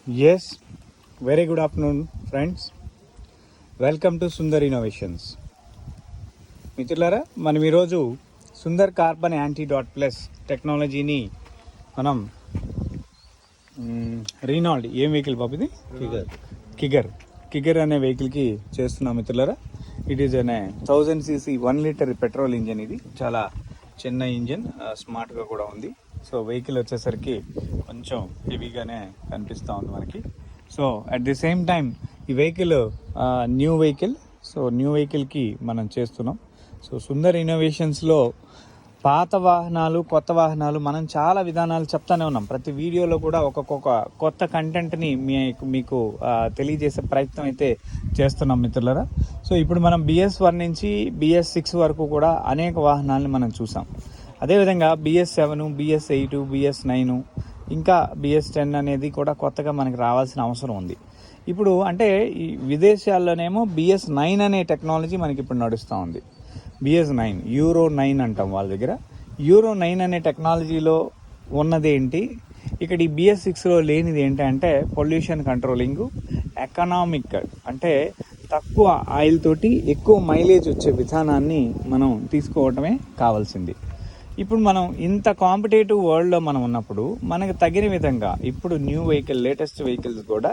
Yes, very good afternoon, friends. Welcome to Sundar innovations. మిత్రులారా, మనం ఈరోజు Sundar carbon anti dot plus టెక్నాలజీని మనం రీనాల్డ్ ఏం వెహికల్ బాబు ఇది కిగర్ అనే వెహికల్కి చేస్తున్నాం మిత్రులారా. ఇట్ ఈస్ అనే 1000cc 1 లీటర్ పెట్రోల్ ఇంజన్. ఇది చాలా చిన్న ఇంజన్, స్మార్ట్గా కూడా ఉంది. సో వెహికల్ వచ్చేసరికి కొంచెం హెవీగానే కనిపిస్తూ ఉంది మనకి. So at the same time ఈ vehicle new vehicle. So new వెహికల్కి మనం చేస్తున్నాం. సో సుందర్ ఇన్నోవేషన్స్లో పాత వాహనాలు, కొత్త వాహనాలు మనం చాలా విధానాలు చెప్తానే ఉన్నాం. ప్రతి వీడియోలో కూడా ఒక్కొక్క కొత్త కంటెంట్ని మీకు తెలియజేసే ప్రయత్నం అయితే చేస్తున్నాం మిత్రులారా. సో ఇప్పుడు మనం BS1 నుంచి BS6 వరకు కూడా అనేక వాహనాలని మనం చూసాం. అదేవిధంగా BS7, BS8, BS9 ఇంకా BS10 అనేది కూడా కొత్తగా మనకి రావాల్సిన అవసరం ఉంది. ఇప్పుడు అంటే ఈ విదేశాల్లోనేమో BS9 అనే టెక్నాలజీ మనకి ఇప్పుడు నడుస్తూ ఉంది. BS9 Euro 9 అంటాం వాళ్ళ దగ్గర. Euro 9 అనే టెక్నాలజీలో ఉన్నది ఏంటి, ఇక్కడ ఈ BS6లో లేనిది ఏంటంటే పొల్యూషన్ కంట్రోలింగ్, ఎకనామిక్ అంటే తక్కువ ఆయిల్ తోటి ఎక్కువ మైలేజ్ వచ్చే విధానాన్ని మనం తీసుకోవటమే కావాల్సింది. ఇప్పుడు మనం ఇంత కాంపిటేటివ్ వరల్డ్లో మనం ఉన్నప్పుడు మనకు తగిన విధంగా ఇప్పుడు న్యూ వెహికల్, లేటెస్ట్ వెహికల్స్ కూడా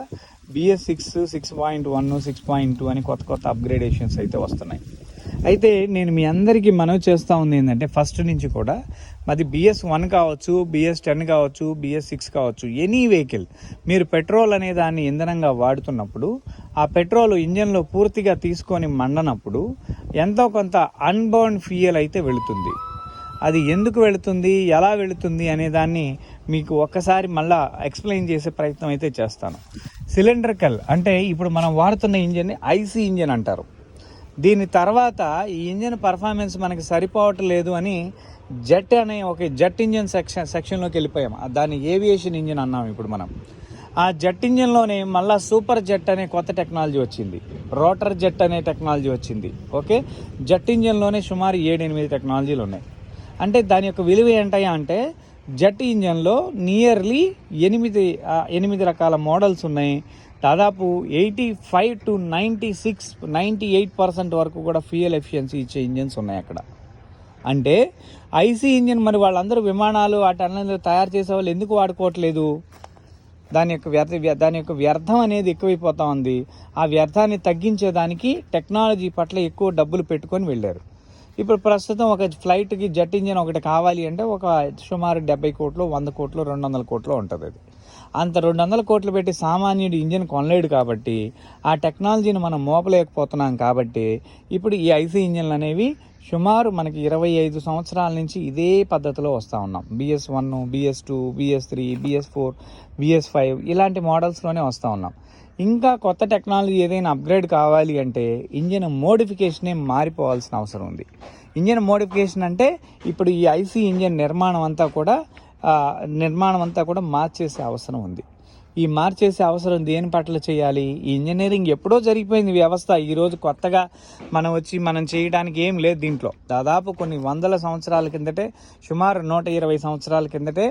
BS6, 6.1, 6.2 అని కొత్త కొత్త అప్గ్రేడేషన్స్ అయితే వస్తున్నాయి. అయితే నేను మీ అందరికీ మనవి చేస్తూ ఉంది ఏంటంటే, ఫస్ట్ నుంచి కూడా అది BS1 కావచ్చు, BS10 కావచ్చు, BS6 కావచ్చు, ఎనీ వెహికల్ మీరు పెట్రోల్ అనే దాన్ని ఇంధనంగా వాడుతున్నప్పుడు ఆ పెట్రోల్ ఇంజన్లో పూర్తిగా తీసుకొని మండనప్పుడు ఎంతో కొంత అన్బర్న్ ఫ్యూయల్ అయితే వెళుతుంది. అది ఎందుకు వెళుతుంది, ఎలా వెళుతుంది అనే దాన్ని మీకు ఒక్కసారి మళ్ళా ఎక్స్ప్లెయిన్ చేసే ప్రయత్నం అయితే చేస్తాను. సిలిండ్రికల్ అంటే ఇప్పుడు మనం వాడుతున్న ఇంజన్ని IC ఇంజన్ అంటారు. దీని తర్వాత ఈ ఇంజన్ పర్ఫార్మెన్స్ మనకి సరిపోవట్లేదు అని జెట్ అనే ఒక జెట్ ఇంజన్ సెక్షన్లోకి వెళ్ళిపోయాం. దాన్ని ఏవియేషన్ ఇంజన్ అన్నాం ఇప్పుడు మనం. ఆ జెట్ ఇంజన్లోనే మళ్ళీ సూపర్ జెట్ అనే కొత్త టెక్నాలజీ వచ్చింది, రోటర్ జెట్ అనే టెక్నాలజీ వచ్చింది. ఓకే, జెట్ ఇంజన్లోనే సుమారు 7-8 టెక్నాలజీలు ఉన్నాయి. అంటే దాని యొక్క విలువ ఏంటయ్యా అంటే, జెట్ ఇంజన్లో నియర్లీ 8 రకాల మోడల్స్ ఉన్నాయి. దాదాపు 85 to 98% వరకు కూడా ఫ్యూయల్ ఎఫిషియన్సీ ఇచ్చే ఇంజన్స్ ఉన్నాయి అక్కడ. అంటే IC ఇంజన్ మరి వాళ్ళందరూ విమానాలు వాటన్నిటిలో తయారు చేసే వాళ్ళు ఎందుకు వాడుకోవట్లేదు? దాని యొక్క వ్యర్థం అనేది ఎక్కువైపోతా ఉంది. ఆ వ్యర్థాన్ని తగ్గించేదానికి టెక్నాలజీ పట్ల ఎక్కువ డబ్బులు పెట్టుకొని వెళ్ళారు. ఇప్పుడు ప్రస్తుతం ఒక ఫ్లైట్కి జెట్ ఇంజిన్ ఒకటి కావాలి అంటే ఒక సుమారు 70 కోట్లు, 100 కోట్లు, 200 కోట్లు ఉంటుంది. అది అంత 200 కోట్లు పెట్టి సామాన్యుడు ఇంజిన్ కొనలేడు. కాబట్టి ఆ టెక్నాలజీని మనం మోపలేకపోతున్నాం. కాబట్టి ఇప్పుడు ఈ IC ఇంజిన్లు అనేవి సుమారు మనకి 25 సంవత్సరాల నుంచి ఇదే పద్ధతిలో వస్తూ ఉన్నాం. BS1, BS2, BS3, BS4, BS5 ఇలాంటి మోడల్స్లోనే వస్తూ ఉన్నాం. ఇంకా కొత్త టెక్నాలజీ ఏదైనా అప్గ్రేడ్ కావాలి అంటే ఇంజిన్ మోడిఫికేషనే మారిపోవాల్సిన అవసరం ఉంది. ఇంజిన్ మోడిఫికేషన్ అంటే ఇప్పుడు ఈ IC ఇంజిన్ నిర్మాణం అంతా కూడా మార్చేసే అవసరం ఉంది. ఈ మార్చేసే అవసరం దేని పట్ల చేయాలి? ఈ ఇంజనీరింగ్ ఎప్పుడో జరిగిపోయింది వ్యవస్థ. ఈరోజు కొత్తగా మనం చేయడానికి ఏం లేదు దీంట్లో. దాదాపు కొన్ని వందల సంవత్సరాల కిందటే, సుమారు 120 సంవత్సరాల కిందటే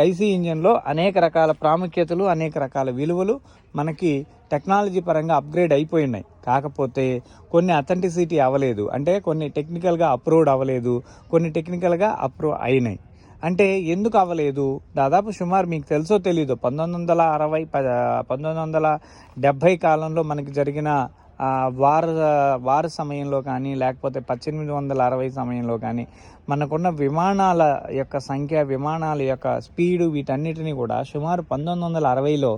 IC ఇంజన్లో అనేక రకాల ప్రాముఖ్యతలు, అనేక రకాల విలువలు మనకి టెక్నాలజీ పరంగా అప్గ్రేడ్ అయిపోయి ఉన్నాయి. కాకపోతే కొన్ని అథెంటిసిటీ అవ్వలేదు, అంటే కొన్ని టెక్నికల్గా అప్రూవ్డ్ అవ్వలేదు, కొన్ని టెక్నికల్గా అప్రూవ్ అయినాయి. అంటే ఎందుకు అవ్వలేదు? దాదాపు సుమారు మీకు తెలుసో తెలీదో 1970 కాలంలో మనకి జరిగిన వార్ సమయంలో కానీ, లేకపోతే 1860 సమయంలో కానీ మనకున్న విమానాల యొక్క సంఖ్య, విమానాల యొక్క స్పీడు, వీటన్నిటిని కూడా సుమారు 1960లో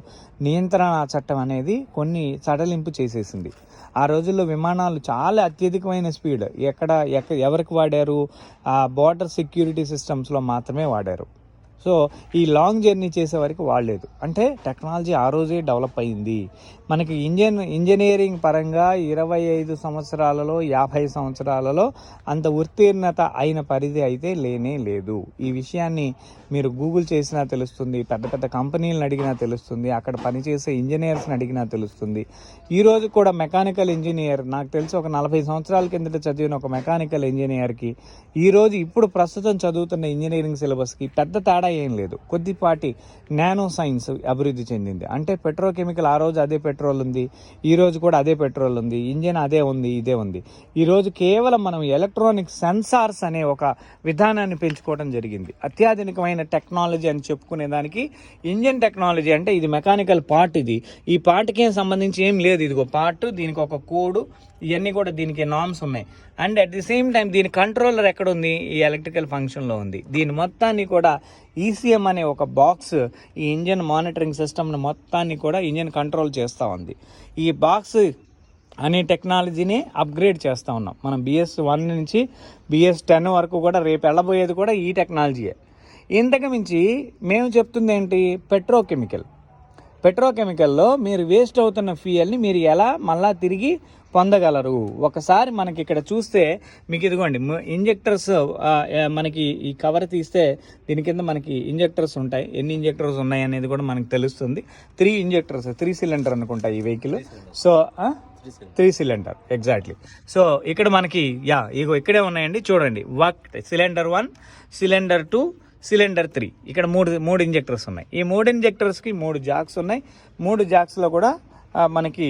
నియంత్రణ చట్టం అనేది కొన్ని సడలింపు చేసేసింది. ఆ రోజుల్లో విమానాలు చాలా అత్యధికమైన స్పీడ్ ఎవరికి వాడారు? ఆ బోర్డర్ సెక్యూరిటీ సిస్టమ్స్లో మాత్రమే వాడారు. సో ఈ లాంగ్ జర్నీ చేసే వరకు వాడలేదు. అంటే టెక్నాలజీ ఆ రోజే డెవలప్ అయింది. మనకి ఇంజనీరింగ్ పరంగా 25 సంవత్సరాలలో, 50 సంవత్సరాలలో అంత ఉత్తీర్ణత అయిన పరిధి అయితే లేనే లేదు. ఈ విషయాన్ని మీరు గూగుల్ చేసినా తెలుస్తుంది, పెద్ద పెద్ద కంపెనీలను అడిగినా తెలుస్తుంది, అక్కడ పనిచేసే ఇంజనీర్స్ని అడిగినా తెలుస్తుంది. ఈరోజు కూడా మెకానికల్ ఇంజనీర్, నాకు తెలిసి ఒక 40 సంవత్సరాల కిందట చదివిన ఒక మెకానికల్ ఇంజనీర్కి ఈరోజు ఇప్పుడు ప్రస్తుతం చదువుతున్న ఇంజనీరింగ్ సిలబస్కి పెద్ద తేడా తేడా ఏం లేదు, కొద్దిపాటి నానో సైన్స్ అభివృద్ధి చెందింది. అంటే పెట్రోకెమికల్ ఆ రోజు అదే పెట్రోల్ ఉంది, ఈ రోజు కూడా అదే పెట్రోల్ ఉంది, ఇంజిన్ అదే ఉంది, ఇదే ఉంది. ఈరోజు కేవలం మనం ఎలక్ట్రానిక్ సెన్సార్స్ అనే ఒక విధానాన్ని పెంచుకోవడం జరిగింది. అత్యాధునికమైన టెక్నాలజీ అని చెప్పుకునే దానికి ఇంజిన్ టెక్నాలజీ అంటే ఇది మెకానికల్ పార్ట్, ఇది ఈ పార్ట్కి ఏం సంబంధించి ఏం లేదు. ఇదిగో పార్ట్, దీనికి ఒక కోడ్, ఇవన్నీ కూడా దీనికి నామ్స్ ఉన్నాయి. And at the same time దీని కంట్రోలర్ ఎక్కడ ఉంది, ఈ ఎలక్ట్రికల్ ఫంక్షన్లో ఉంది. దీని మొత్తాన్ని కూడా ఈసీఎం అనే ఒక బాక్స్ ఈ ఇంజిన్ మానిటరింగ్ సిస్టమ్ని మొత్తాన్ని కూడా ఇంజిన్ కంట్రోల్ చేస్తూ ఉంది. ఈ బాక్స్ అనే టెక్నాలజీని అప్గ్రేడ్ చేస్తూ ఉన్నాం మనం. BS1 నుంచి BS10 వరకు కూడా రేపు వెళ్ళబోయేది కూడా ఈ టెక్నాలజీయే. ఇంతకు మించి మేము చెప్తుంది ఏంటి, పెట్రోకెమికల్లో మీరు వేస్ట్ అవుతున్న ఫ్యూయల్ని మీరు ఎలా మళ్ళా తిరిగి పొందగలరు. ఒకసారి మనకి ఇక్కడ చూస్తే మీకు ఇదిగోండి ఇంజెక్టర్స్, మనకి ఈ కవర్ తీస్తే దీని కింద మనకి ఇంజెక్టర్స్ ఉంటాయి. ఎన్ని ఇంజెక్టర్స్ ఉన్నాయి అనేది కూడా మనకి తెలుస్తుంది. 3 ఇంజెక్టర్స్, 3 సిలిండర్ అనుకుంటా ఈ vehicle. So 3 cylinder exactly. So ఇక్కడ మనకి ఇగో ఇక్కడే ఉన్నాయండి చూడండి. Cylinder 1, cylinder 2, cylinder 3. ఇక్కడ మూడు ఇంజెక్టర్స్ ఉన్నాయి. ఈ 3 ఇంజెక్టర్స్కి 3 జాక్స్ ఉన్నాయి. 3 జాక్స్లో కూడా మనకి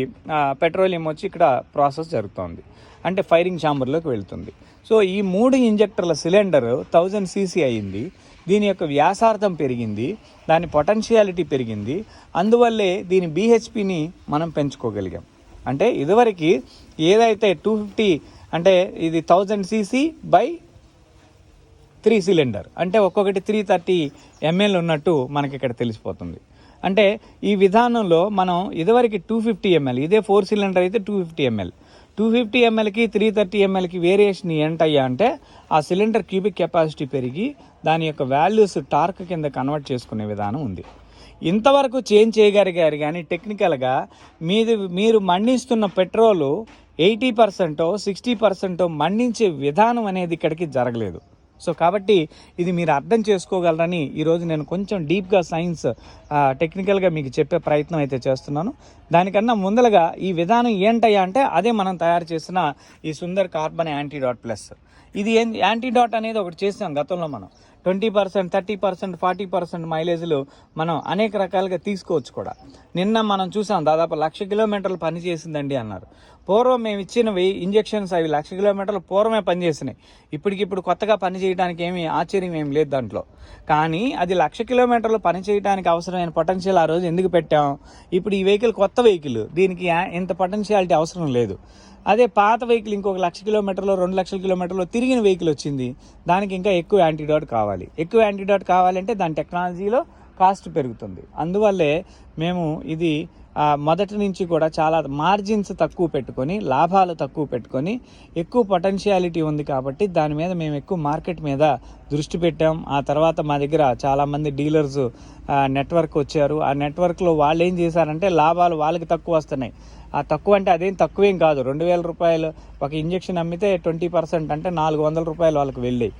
పెట్రోలియం వచ్చి ఇక్కడ ప్రాసెస్ జరుగుతుంది, అంటే ఫైరింగ్ ఛాంబర్లోకి వెళ్తుంది. సో ఈ 3 ఇంజెక్టర్ల సిలిండర్ 1000 cc అయ్యింది. దీని యొక్క వ్యాసార్థం పెరిగింది, దాని పొటెన్షియాలిటీ పెరిగింది. అందువల్లే దీని BHPని మనం పెంచుకోగలిగాం. అంటే ఇదివరకు ఏదైతే 250 అంటే ఇది 1000 cc బై 3 సిలిండర్ అంటే ఒక్కొక్కటి 330 ml ఉన్నట్టు మనకి ఇక్కడ తెలిసిపోతుంది. అంటే ఈ విధానంలో మనం ఇదివరకు 250 ml, ఇదే 4 సిలిండర్ అయితే 250 ml, 250 mlకి 330 mlకి వేరియేషన్ ఏంటయ్యా అంటే ఆ సిలిండర్ క్యూబిక్ కెపాసిటీ పెరిగి దాని యొక్క వాల్యూస్ టార్క్ కింద కన్వర్ట్ చేసుకునే విధానం ఉంది. ఇంతవరకు చేంజ్ చేయగలిగారు కానీ టెక్నికల్గా మీరు మండిస్తున్న పెట్రోలు 80% 60% మండించే విధానం అనేది ఇక్కడికి జరగలేదు. సో కాబట్టి ఇది మీరు అర్థం చేసుకోగలరని ఈరోజు నేను కొంచెం డీప్గా సైన్స్ టెక్నికల్గా మీకు చెప్పే ప్రయత్నం అయితే చేస్తున్నాను. దానికన్నా ముందరగా ఈ విధానం ఏంటయ్యా అంటే అదే మనం తయారు చేసిన ఈ సుందర్ కార్బన్ యాంటీడాట్ ప్లస్. ఇది యాంటీడాట్ అనేది ఒకటి చేసాం గతంలో. మనం 20%, 30%, 40% మైలేజ్లు మనం అనేక రకాలుగా తీసుకోవచ్చు కూడా. నిన్న మనం చూసాం దాదాపు 1,00,000 కిలోమీటర్లు పనిచేసిందండి అన్నారు. పూర్వం మేము ఇచ్చినవి ఇంజెక్షన్స్ అవి 1,00,000 కిలోమీటర్లు పూర్వమే పనిచేసినాయి. ఇప్పటికిప్పుడు కొత్తగా పని చేయడానికి ఏమీ ఆశ్చర్యం ఏం లేదు దాంట్లో. కానీ అది 1,00,000 కిలోమీటర్లు పని చేయడానికి అవసరమైన పొటెన్షియల్ ఆ రోజు ఎందుకు పెట్టాం? ఇప్పుడు ఈ వెహికల్ కొత్త వెహికల్, దీనికి ఇంత పొటెన్షియాలిటీ అవసరం లేదు. అదే పాత వెహికల్ ఇంకొక 1,00,000 కిలోమీటర్లు 2,00,000 కిలోమీటర్లు తిరిగిన వెహికల్ వచ్చింది, దానికి ఇంకా ఎక్కువ యాంటీడాట్ కావాలి. ఎక్కువ యాంటీడాట్ కావాలంటే దాని టెక్నాలజీలో కాస్ట్ పెరుగుతుంది. అందువల్లే మేము ఇది మొదటి నుంచి కూడా చాలా మార్జిన్స్ తక్కువ పెట్టుకొని, లాభాలు తక్కువ పెట్టుకొని, ఎక్కువ పొటెన్షియాలిటీ ఉంది కాబట్టి దాని మీద మేము ఎక్కువ మార్కెట్ మీద దృష్టి పెట్టాం. ఆ తర్వాత మా దగ్గర చాలామంది డీలర్స్ నెట్వర్క్ వచ్చారు. ఆ నెట్వర్క్లో వాళ్ళు ఏం చేశారంటే లాభాలు వాళ్ళకి తక్కువ వస్తున్నాయి. ఆ తక్కువ అంటే అదేం తక్కువేం కాదు. 2,000 రూపాయలు ఒక ఇంజెక్షన్ అమ్మితే 20% అంటే 400 రూపాయలు వాళ్ళకి వెళ్ళాయి.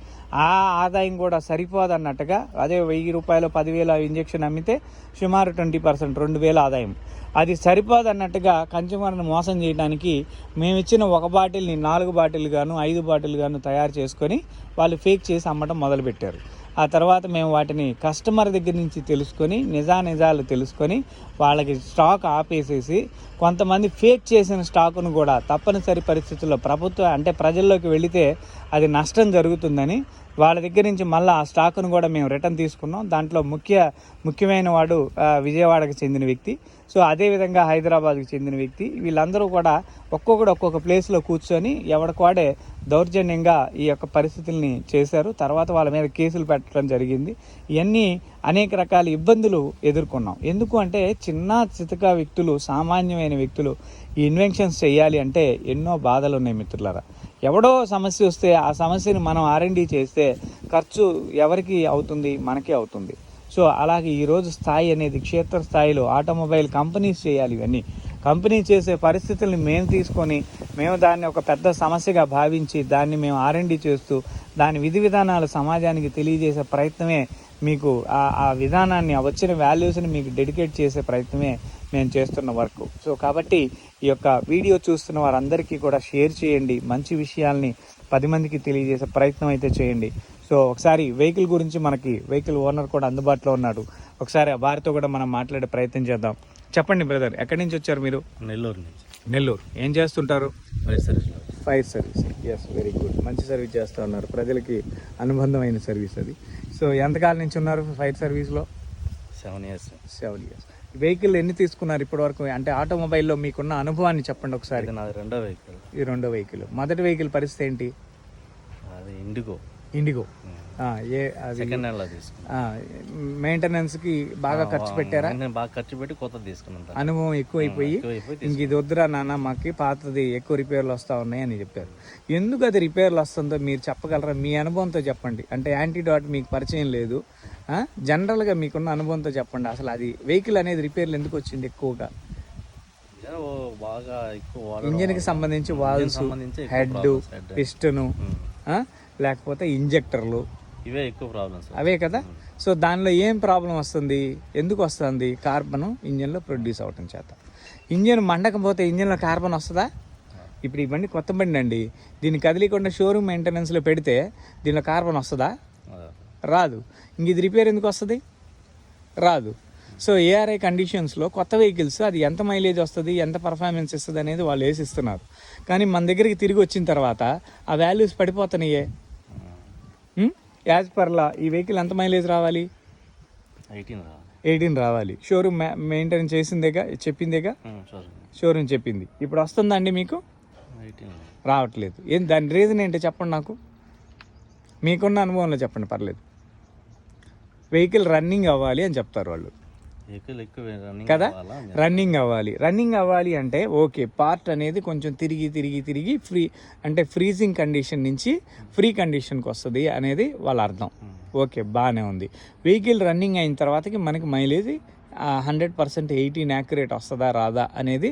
ఆ ఆదాయం కూడా సరిపోదు అన్నట్టుగా అదే 1,000 రూపాయలు 10,000 ఇంజెక్షన్ అమ్మితే సుమారు 20% 2,000 ఆదాయం. అది సరిపోదు అన్నట్టుగా కన్స్యూమర్ని మోసం చేయడానికి మేము ఇచ్చిన ఒక బాటిల్ని 4 బాటిల్ గాను 5 బాటిల్ గాను తయారు చేసుకొని వాళ్ళు ఫేక్ చేసి అమ్మటం మొదలుపెట్టారు. ఆ తర్వాత మేము వాటిని కస్టమర్ దగ్గర నుంచి తెలుసుకొని నిజాలు తెలుసుకొని వాళ్ళకి స్టాక్ ఆపేసేసి, కొంతమంది ఫేక్ చేసిన స్టాకును కూడా తప్పనిసరి పరిస్థితుల్లో ప్రజల్లోకి వెళితే అది నష్టం జరుగుతుందని వాళ్ళ దగ్గర నుంచి మళ్ళీ ఆ స్టాకును కూడా మేము రిటర్న్ తీసుకున్నాం. దాంట్లో ముఖ్యమైన వాడు విజయవాడకు చెందిన వ్యక్తి, సో అదేవిధంగా హైదరాబాద్కి చెందిన వ్యక్తి. వీళ్ళందరూ కూడా ఒక్కొక్క ప్లేస్లో కూర్చొని ఎవడికవాడే దౌర్జన్యంగా ఈ యొక్క పరిస్థితుల్ని చేశారు. తర్వాత వాళ్ళ మీద కేసులు పెట్టడం జరిగింది. ఇవన్నీ అనేక రకాల ఇబ్బందులు ఎదుర్కొన్నాం. ఎందుకు అంటే చిన్న చితక వ్యక్తులు, సామాన్యమైన వ్యక్తులు ఈ ఇన్వెన్షన్స్ చేయాలి అంటే ఎన్నో బాధలు ఉన్నాయి మిత్రులారా. ఎవడో సమస్య వస్తే ఆ సమస్యను మనం R&D చేస్తే ఖర్చు ఎవరికి అవుతుంది? మనకే అవుతుంది. సో అలాగే ఈరోజు స్థాయి అనేది క్షేత్రస్థాయిలో ఆటోమొబైల్ కంపెనీస్ చేయాలి. ఇవన్నీ కంపెనీ చేసే పరిస్థితుల్ని మేము తీసుకొని మేము దాన్ని ఒక పెద్ద సమస్యగా భావించి దాన్ని మేము R&D చేస్తూ దాని విధి విధానాలు సమాజానికి తెలియజేసే ప్రయత్నమే మీకు ఆ విధానాన్ని, వచ్చిన వాల్యూస్ని మీకు డెడికేట్ చేసే ప్రయత్నమే మేము చేస్తున్న వర్క్. సో కాబట్టి ఈ యొక్క వీడియో చూస్తున్న వారందరికీ కూడా షేర్ చేయండి. మంచి విషయాల్ని 10 మందికి తెలియజేసే ప్రయత్నం అయితే చేయండి. సో ఒకసారి వెహికల్ గురించి మనకి వెహికల్ ఓనర్ కూడా అందుబాటులో ఉన్నాడు. ఒకసారి వారితో కూడా మనం మాట్లాడే ప్రయత్నం చేద్దాం. చెప్పండి బ్రదర్, ఎక్కడి నుంచి వచ్చారు మీరు? నెల్లూరు నుంచి. నెల్లూరు. ఏం చేస్తుంటారు? Fire service. Yes, very good. మంచి సర్వీస్ చేస్తూ ఉన్నారు, ప్రజలకి అనుబంధమైన సర్వీస్ అది. సో ఎంతకాలం నుంచి ఉన్నారు ఫైర్ సర్వీస్లో? 7 years. 7 years. వెహికల్ ఎన్ని తీసుకున్నారు ఇప్పటి వరకు? అంటే ఆటోమొబైల్లో మీకున్న అనుభవాన్ని చెప్పండి ఒకసారి. నాది రెండో వెహికల్. ఈ రెండో వెహికల్. మొదటి వెహికల్ పరిస్థితి ఏంటి? అది ఇండిగో. సెకండ్ హ్యాండ్ లో తీసుకున్నా. మెయింటెనెన్స్కి బాగా ఖర్చు పెట్టారా? బాగా ఖర్చు పెట్టి కొత్త తీసుకున్నాను. అనుభవం ఎక్కువైపోయి ఇంక ఇది వద్దురా నాన్న, మాకు పాతది ఎక్కువ రిపేర్లు వస్తూ ఉన్నాయి అని చెప్పారు. ఎందుకు అది రిపేర్లు వస్తుందో మీరు చెప్పగలరా? మీ అనుభవంతో చెప్పండి. అంటే యాంటీడాట్ మీకు పరిచయం లేదు, జనరల్గా మీకున్న అనుభవంతో చెప్పండి. అసలు అది వెహికల్ అనేది రిపేర్లు ఎందుకు వచ్చింది ఎక్కువగా? బాగా ఎక్కువ ఇంజిన్కి సంబంధించి వాల్వ్స్, హెడ్, పిస్టను, లేకపోతే ఇంజెక్టర్లు, ఇవే ఎక్కువ ప్రాబ్లమ్స్. అవే కదా. సో దానిలో ఏం ప్రాబ్లం వస్తుంది? ఎందుకు వస్తుంది? కార్బన్ ఇంజన్లో ప్రొడ్యూస్ అవటం చేత. ఇంజన్ మండకపోతే ఇంజన్లో కార్బన్ వస్తుందా? ఇప్పుడు ఈ బండి కొత్త బండి అండి, దీన్ని కదిలికుండా షోరూమ్ మెయింటెనెన్స్లో పెడితే దీనిలో కార్బన్ వస్తుందా? రాదు. ఇంక ఇది రిపేర్ ఎందుకు వస్తుంది? రాదు. సో ఏఆర్ఐ కండిషన్స్లో కొత్త వెహికల్స్ అది ఎంత మైలేజ్ వస్తుంది, ఎంత పర్ఫార్మెన్స్ ఇస్తుంది అనేది వాళ్ళు వేసిస్తున్నారు. కానీ మన దగ్గరికి తిరిగి వచ్చిన తర్వాత ఆ వాల్యూస్ పడిపోతున్నాయే. యాజ్ పర్లా ఈ వెహికల్ ఎంత మైలేజ్ రావాలి? 18 రావాలి. షోరూమ్ మెయింటైన్ చేసిందేగా, చెప్పిందేగా, షోరూమ్ చెప్పింది. ఇప్పుడు వస్తుందండి మీకు? రావట్లేదు. దాని రీజన్ ఏంటో చెప్పండి నాకు, మీకున్న అనుభవంలో చెప్పండి, పర్లేదు. వెహికల్ రన్నింగ్ అవ్వాలి అని చెప్తారు వాళ్ళు కదా. రన్నింగ్ అవ్వాలి అంటే ఓకే, పార్ట్ అనేది కొంచెం తిరిగి ఫ్రీజింగ్ కండిషన్ నుంచి ఫ్రీ కండిషన్కి వస్తుంది అనేది వాళ్ళ అర్థం. ఓకే, బాగానే ఉంది. వెహికల్ రన్నింగ్ అయిన తర్వాతకి మనకి మైలేజ్ 100% 18 యాక్యురేట్ వస్తుందా రాదా అనేది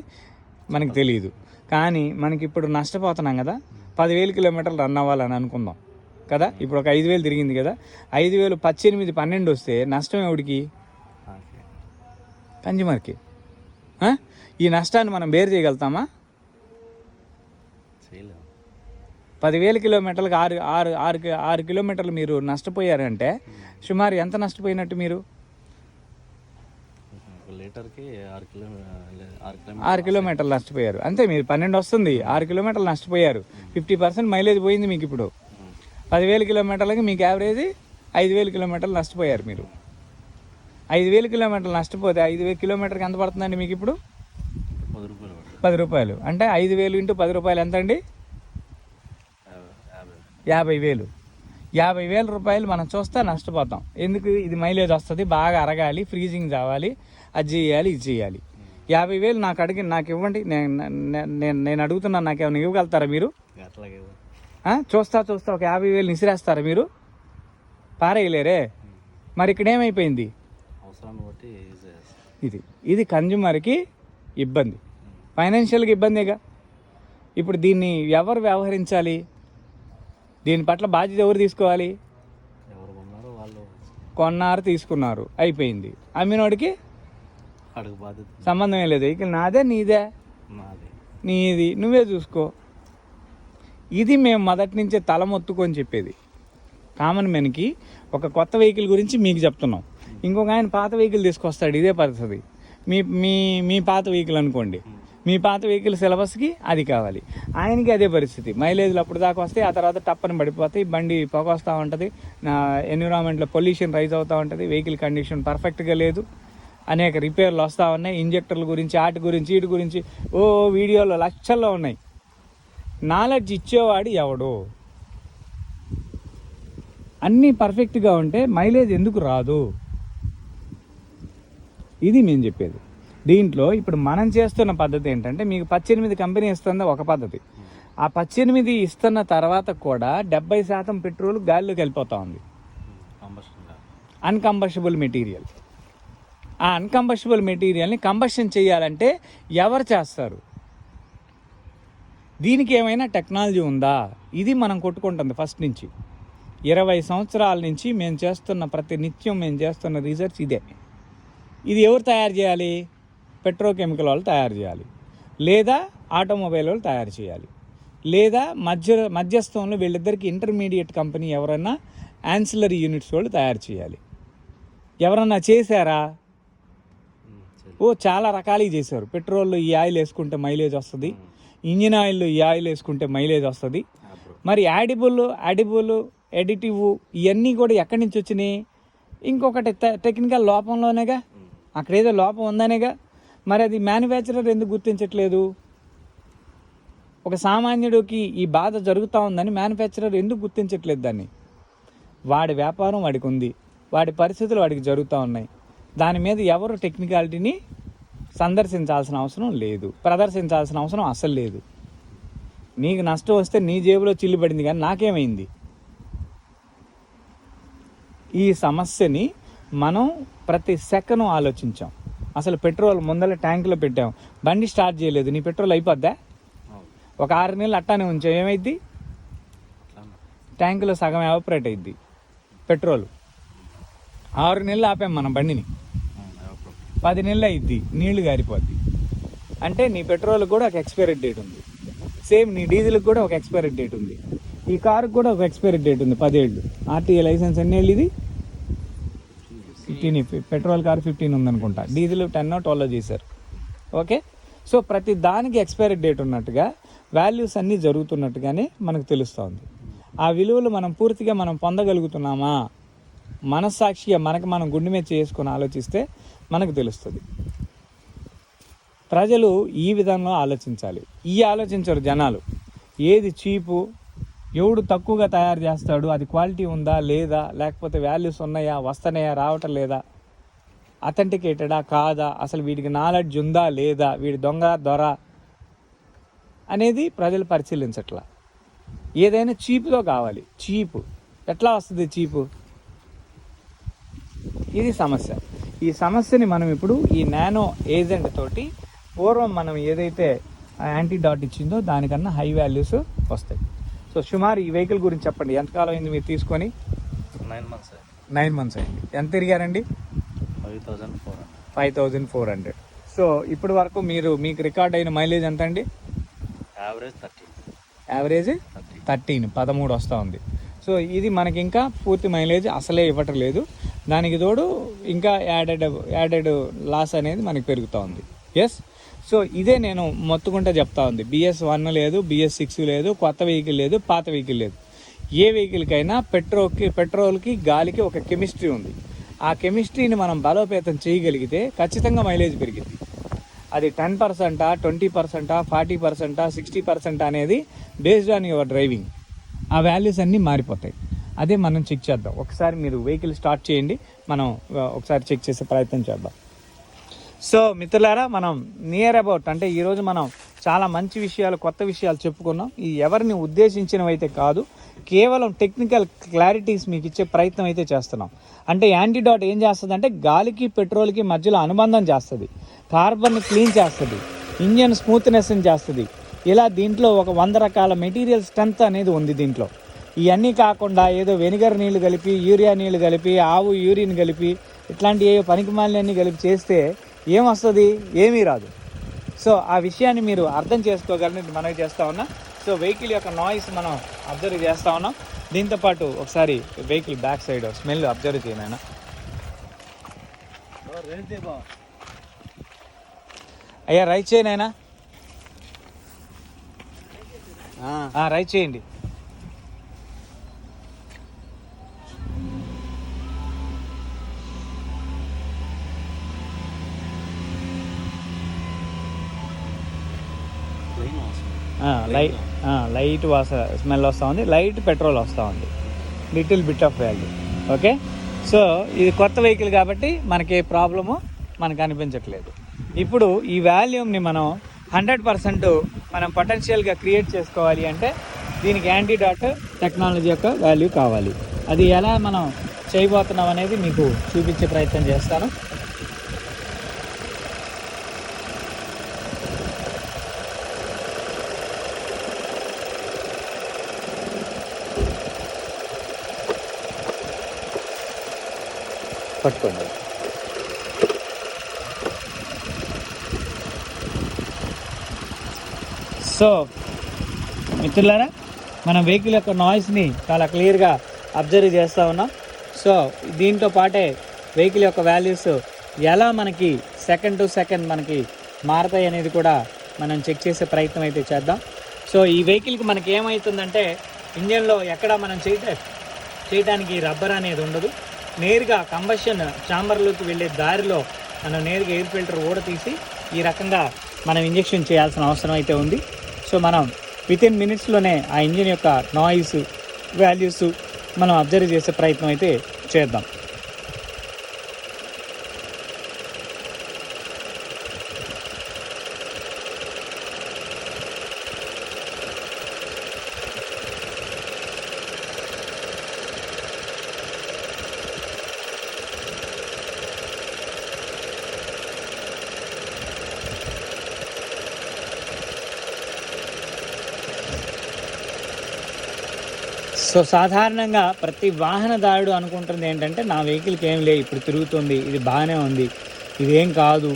మనకి తెలియదు. కానీ మనకి ఇప్పుడు నష్టపోతున్నాం కదా. 10,000 కిలోమీటర్లు రన్ అవ్వాలని అనుకుందాం కదా. ఇప్పుడు ఒక 5,000 తిరిగింది కదా. 5,000 18 12 వస్తే నష్టం ఎవడికి? కన్జ్యూమర్కి. ఈ నష్టాన్ని మనం బేర్ చేయగలుగుతామా? 10,000 కిలోమీటర్లకు 6 కిలోమీటర్లు మీరు నష్టపోయారంటే సుమారు ఎంత నష్టపోయినట్టు? మీరు 6 కిలోమీటర్లు నష్టపోయారు అంతే. మీరు 12 వస్తుంది, 6 కిలోమీటర్లు నష్టపోయారు. 50% మైలేజ్ పోయింది మీకు. ఇప్పుడు 10,000 కిలోమీటర్లకి మీకు యావరేజ్ 5,000 కిలోమీటర్లు నష్టపోయారు మీరు. 5,000 కిలోమీటర్లు నష్టపోతే 5,000 కిలోమీటర్కి ఎంత పడుతుందండి మీకు ఇప్పుడు? 10 రూపాయలు. అంటే 5,000 ఇంటూ 10 రూపాయలు ఎంత అండి? 50,000. 50,000 రూపాయలు మనం చూస్తే నష్టపోతాం. ఎందుకు? ఇది మైలేజ్ వస్తుంది, బాగా అరగాలి, ఫ్రీజింగ్ కావాలి, అది చేయాలి, ఇది చేయాలి. 50,000 నాకు ఇవ్వండి, నేను అడుగుతున్నాను, నాకేమైనా ఇవ్వగలుగుతారా మీరు? చూస్తా ఒక 50,000 ఇసిరేస్తారా మీరు? పారేయలేరే. మరి ఇక్కడ ఏమైపోయింది? ఇది కన్జ్యూమర్కి ఇబ్బంది, ఫైనాన్షియల్గా ఇబ్బందిగా. ఇప్పుడు దీన్ని ఎవరు వ్యవహరించాలి? దీని పట్ల బాధ్యత ఎవరు తీసుకోవాలి? కొన్నారు, తీసుకున్నారు, అయిపోయింది. అమ్మినోడికి సంబంధం ఏం లేదు. ఇక నాదే నీదే, నీది నువ్వే చూసుకో. ఇది మేము మొదటి నుంచే తలమొత్తుకొని చెప్పేది. కామన్ మ్యాన్కి ఒక కొత్త వెహికల్ గురించి మీకు చెప్తున్నాం. ఇంకొక ఆయన పాత వెహికల్ తీసుకొస్తాడు, ఇదే పరిస్థితి. మీ పాత వెహికల్ అనుకోండి, మీ పాత వెహికల్ సిలబస్కి అది కావాలి, ఆయనకి అదే పరిస్థితి. మైలేజ్లు అప్పుడు దాకా వస్తే ఆ తర్వాత టప్పని పడిపోతాయి, బండి పొగ వస్తూ ఉంటుంది, ఎన్విరాన్మెంట్లో పొల్యూషన్ రైజ్ అవుతూ ఉంటుంది, వెహికల్ కండిషన్ పర్ఫెక్ట్గా లేదు, అనేక రిపేర్లు వస్తూ ఉన్నాయి, ఇంజెక్టర్ల గురించి, వీటి గురించి వీడియోలు లక్షల్లో ఉన్నాయి. నాలెడ్జ్ ఇచ్చేవాడు ఎవడు? అన్నీ పర్ఫెక్ట్గా ఉంటే మైలేజ్ ఎందుకు రాదు? ఇది మేము చెప్పేది. దీంట్లో ఇప్పుడు మనం చేస్తున్న పద్ధతి ఏంటంటే, మీకు 18 కంపెనీ ఇస్తున్న ఒక పద్ధతి. ఆ 18 ఇస్తున్న తర్వాత కూడా 70% పెట్రోల్ గాలిలోకి వెళ్ళిపోతూ ఉంది, అన్కంబషబుల్ మెటీరియల్. ఆ అన్కంబషబుల్ మెటీరియల్ని కంబషన్ చేయాలంటే ఎవరు చేస్తారు? దీనికి ఏమైనా టెక్నాలజీ ఉందా? ఇది మనం కొట్టుకుంటుంది ఫస్ట్ నుంచి. 20 సంవత్సరాల నుంచి మేము చేస్తున్న రీసెర్చ్ ఇదే. ఇది ఎవరు తయారు చేయాలి? పెట్రోకెమికల్ వాళ్ళు తయారు చేయాలి, లేదా ఆటోమొబైల్ వాళ్ళు తయారు చేయాలి, లేదా మధ్యస్థంలో వీళ్ళిద్దరికి ఇంటర్మీడియట్ కంపెనీ ఎవరైనా యాన్సిలరీ యూనిట్స్ వాళ్ళు తయారు చేయాలి. ఎవరన్నా చేశారా? చాలా రకాలుగా చేశారు. పెట్రోల్లో ఈ ఆయిల్ వేసుకుంటే మైలేజ్ వస్తుంది, ఇంజిన్ ఆయిల్లో ఈ ఆయిల్ వేసుకుంటే మైలేజ్ వస్తుంది. మరి ఎడిటివ్ ఇవన్నీ కూడా ఎక్కడి నుంచి వచ్చినాయి? ఇంకొకటి టెక్నికల్ లోపంలోనేగా, అక్కడ ఏదో లోపం ఉందనేగా. మరి అది మ్యానుఫ్యాక్చరర్ ఎందుకు గుర్తించట్లేదు? ఒక సామాన్యుడికి ఈ బాధ జరుగుతూ ఉందని మ్యానుఫ్యాక్చరర్ ఎందుకు గుర్తించట్లేదు దాన్ని? వాడి వ్యాపారం వాడికి ఉంది, వాడి పరిస్థితులు వాడికి జరుగుతూ ఉన్నాయి. దాని మీద ఎవరు టెక్నికాలిటీని ప్రదర్శించాల్సిన అవసరం అసలు లేదు. నీకు నష్టం వస్తే నీ జేబులో చిల్లు పడింది, కానీ నాకేమైంది? ఈ సమస్యని మనం ప్రతి సెకను ఆలోచించాం. అసలు పెట్రోల్ ముందర ట్యాంకులో పెట్టాం, బండి స్టార్ట్ చేయలేదు, నీ పెట్రోల్ అయిపోద్దా? ఒక 6 నెలలు అట్టానే ఉంచాం, ఏమైద్ది? ట్యాంకులో సగం ఎవాపరేట్ అయింది పెట్రోల్. 6 నెలలు ఆపాం మనం బండిని, 10 నెలలు అయింది, నీళ్లు గారిపోద్ది. అంటే నీ పెట్రోల్ కూడా ఒక ఎక్స్పైరీ డేట్ ఉంది. సేమ్ నీ డీజిల్కి కూడా ఒక ఎక్స్పైరీ డేట్ ఉంది. ఈ కారుకి కూడా ఒక ఎక్స్పైరీ డేట్ ఉంది, 10 ఏళ్ళు. ఆర్టీఏ లైసెన్స్ ఎన్ని ఏళ్ళు ఇది? 15. పెట్రోల్ కారు 15 ఉందనుకుంటా, డీజిల్ 10 12 చేశారు. ఓకే, సో ప్రతి దానికి ఎక్స్పైరీ డేట్ ఉన్నట్టుగా వాల్యూస్ అన్నీ జరుగుతున్నట్టుగానే మనకు తెలుస్తుంది. ఆ విలువలు మనం పూర్తిగా పొందగలుగుతున్నామా? మనస్సాక్షిగా మనం గుండె మీద చేసుకొని ఆలోచిస్తే మనకు తెలుస్తుంది. ప్రజలు ఈ విధంగా ఆలోచించాలి. ఆలోచించరు జనాలు. ఏది చీపు, ఎవడు తక్కువగా తయారు చేస్తాడు, అది క్వాలిటీ ఉందా లేదా, లేకపోతే వాల్యూస్ ఉన్నాయా, వస్తున్నాయా, రావటం లేదా, అథెంటికేటెడా కాదా, అసలు వీడికి నాలెడ్జ్ ఉందా లేదా, వీడి దొర అనేది ప్రజలు పరిశీలించట్లా. ఏదైనా చీపుతో కావాలి. చీపు ఎట్లా వస్తుంది? చీపు ఇది సమస్య. ఈ సమస్యని మనం ఇప్పుడు ఈ నానో ఏజెంట్ తోటి, పూర్వం మనం ఏదైతే యాంటీడాట్ ఇచ్చిందో దానికన్నా హై వాల్యూస్ వస్తాయి. సో సుమారు ఈ వెహికల్ గురించి చెప్పండి. ఎంతకాలం అయింది మీరు తీసుకొని? 9 months అయింది. ఎంత తిరిగారండి? 5400. సో ఇప్పటి వరకు మీకు రికార్డ్ అయిన మైలేజ్ ఎంత అండి? యావరేజ్ 13 వస్తూ ఉంది. సో ఇది మనకి ఇంకా పూర్తి మైలేజ్ అసలే ఇవ్వటం లేదు. దానికి తోడు ఇంకా యాడెడ్ లాస్ అనేది మనకి పెరుగుతూ ఉంది. ఎస్, సో ఇదే నేను మొత్తుకుంటా చెప్తా ఉంది. BS1 లేదు, BS6 లేదు, కొత్త వెహికల్ లేదు, పాత వెహికల్ లేదు. ఏ వెహికల్కైనా పెట్రోల్కి గాలికి ఒక కెమిస్ట్రీ ఉంది. ఆ కెమిస్ట్రీని మనం బలోపేతం చేయగలిగితే ఖచ్చితంగా మైలేజ్ పెరిగింది. అది 10%, 20%, 40%, 60% అనేది బేస్డ్ ఆన్ యువర్ డ్రైవింగ్. ఆ వాల్యూస్ అన్నీ మారిపోతాయి. అదే మనం చెక్ చేద్దాం. ఒకసారి మీరు వెహికల్ స్టార్ట్ చేయండి, మనం ఒకసారి చెక్ చేసే ప్రయత్నం చేద్దాం. సో మిత్రులారా, మనం నియర్ అబౌట్ అంటే ఈరోజు మనం చాలా మంచి విషయాలు, కొత్త విషయాలు చెప్పుకున్నాం. ఈ ఎవరిని ఉద్దేశించినవైతే కాదు, కేవలం టెక్నికల్ క్లారిటీస్ మీకు ఇచ్చే ప్రయత్నం అయితే చేస్తున్నాం. అంటే యాంటీడాట్ ఏం చేస్తుంది అంటే గాలికి పెట్రోల్కి మధ్యలో అనుబంధం చేస్తుంది, కార్బన్ని క్లీన్ చేస్తుంది, ఇంజన్ స్మూత్నెస్ని చేస్తుంది. ఇలా దీంట్లో ఒక 100 రకాల మెటీరియల్ స్ట్రెంత్ అనేది ఉంది దీంట్లో. ఇవన్నీ కాకుండా ఏదో వెనిగర్ నీళ్లు కలిపి, యూరియా నీళ్లు కలిపి, ఆవు యూరిన్ కలిపి, ఇట్లాంటి ఏ పనికిమాలినన్నీ కలిపి చేస్తే ఏమొస్తుంది? ఏమీ రాదు. సో ఆ విషయాన్ని మీరు అర్థం చేసుకోగలని మనకి చేస్తూ ఉన్నా. సో వెహికల్ యొక్క నాయిస్ మనం అబ్జర్వ్ చేస్తూ ఉన్నాం. దీంతోపాటు ఒకసారి vehicle back side smell observe చేయనైనా. అయ్యా రైట్ చేయనైనా, రైట్ చేయండి. లైట్ స్మెల్ వస్తూ ఉంది, లైట్ పెట్రోల్ వస్తూ ఉంది, little bit of value. Okay, so ఇది కొత్త వెహికల్ కాబట్టి మనకి ప్రాబ్లము మనకు అనిపించట్లేదు. ఇప్పుడు ఈ వాల్యూమ్ని మనం 100% మనం పొటెన్షియల్గా క్రియేట్ చేసుకోవాలి అంటే దీనికి యాంటీడాట్ టెక్నాలజీ యొక్క వాల్యూ కావాలి. అది ఎలా మనం చేయబోతున్నాం అనేది మీకు చూపించే ప్రయత్నం చేస్తాను. పట్టుకోండి. సో మిత్రులారా, మన వెహికల్ యొక్క నాయిస్ని చాలా క్లియర్గా అబ్జర్వ్ చేస్తూ ఉన్నాం. సో దీంతో పాటే వెహికల్ యొక్క వాల్యూస్ ఎలా మనకి సెకండ్ టు సెకండ్ మనకి మారతాయి అనేది కూడా మనం చెక్ చేసే ప్రయత్నం అయితే చేద్దాం. సో ఈ వెహికల్కి మనకి ఏమవుతుందంటే ఇంజన్లో ఎక్కడ మనం చేయడానికి రబ్బర్ అనేది ఉండదు. నేరుగా కంబషన్ ఛాంబర్లోకి వెళ్ళే దారిలో మనం నేరుగా ఎయిర్ ఫిల్టర్ ఊడతీసి ఈ రకంగా మనం ఇంజెక్షన్ చేయాల్సిన అవసరం అయితే ఉంది. సో మనం వితిన్ మినిట్స్లోనే ఆ ఇంజిన్ యొక్క నాయిస్ వాల్యూస్ మనం అబ్జర్వ్ చేసే ప్రయత్నం అయితే చేద్దాం. సో సాధారణంగా ప్రతి వాహనదారుడు అనుకుంటుంది ఏంటంటే నా వెహికల్కి ఏం లే, ఇప్పుడు తిరుగుతుంది, ఇది బాగానే ఉంది, ఇదేం కాదు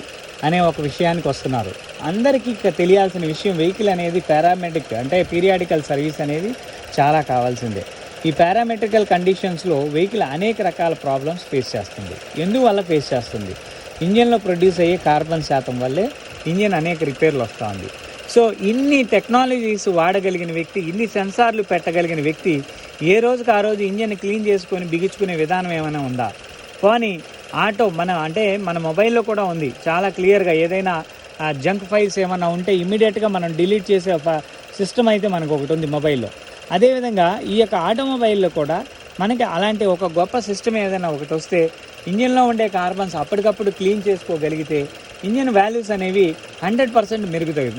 అనే ఒక విషయానికి వస్తున్నారు. అందరికీ తెలియాల్సిన విషయం వెహికల్ అనేది పారామెట్రిక్ అంటే పీరియాడికల్ సర్వీస్ అనేది చాలా కావాల్సిందే. ఈ పారామెట్రికల్ కండిషన్స్లో వెహికల్ అనేక రకాల ప్రాబ్లమ్స్ ఫేస్ చేస్తుంది. ఎందువల్ల ఫేస్ చేస్తుంది? ఇంజన్లో ప్రొడ్యూస్ అయ్యే కార్బన్ శాతం వల్లే ఇంజన్ అనేక రిపేర్లు వస్తుంది. సో ఇన్ని టెక్నాలజీస్ వాడగలిగిన వ్యక్తి, ఇన్ని సెన్సార్లు పెట్టగలిగిన వ్యక్తి ఏ రోజుకి ఆ రోజు ఇంజన్ క్లీన్ చేసుకొని బిగించుకునే విధానం ఏమైనా ఉందా? కానీ ఆటో మన మొబైల్లో కూడా ఉంది చాలా క్లియర్గా. ఏదైనా జంక్ ఫైల్స్ ఏమైనా ఉంటే ఇమ్మీడియట్గా మనం డిలీట్ చేసే సిస్టమ్ అయితే మనకు ఒకటి ఉంది మొబైల్లో. అదేవిధంగా ఈ యొక్క ఆటోమొబైల్లో కూడా మనకి అలాంటి ఒక గొప్ప సిస్టమ్ ఏదైనా ఒకటి వస్తే ఇంజన్లో ఉండే కార్బన్స్ అప్పటికప్పుడు క్లీన్ చేసుకోగలిగితే ఇంజన్ వాల్యూస్ అనేవి 100%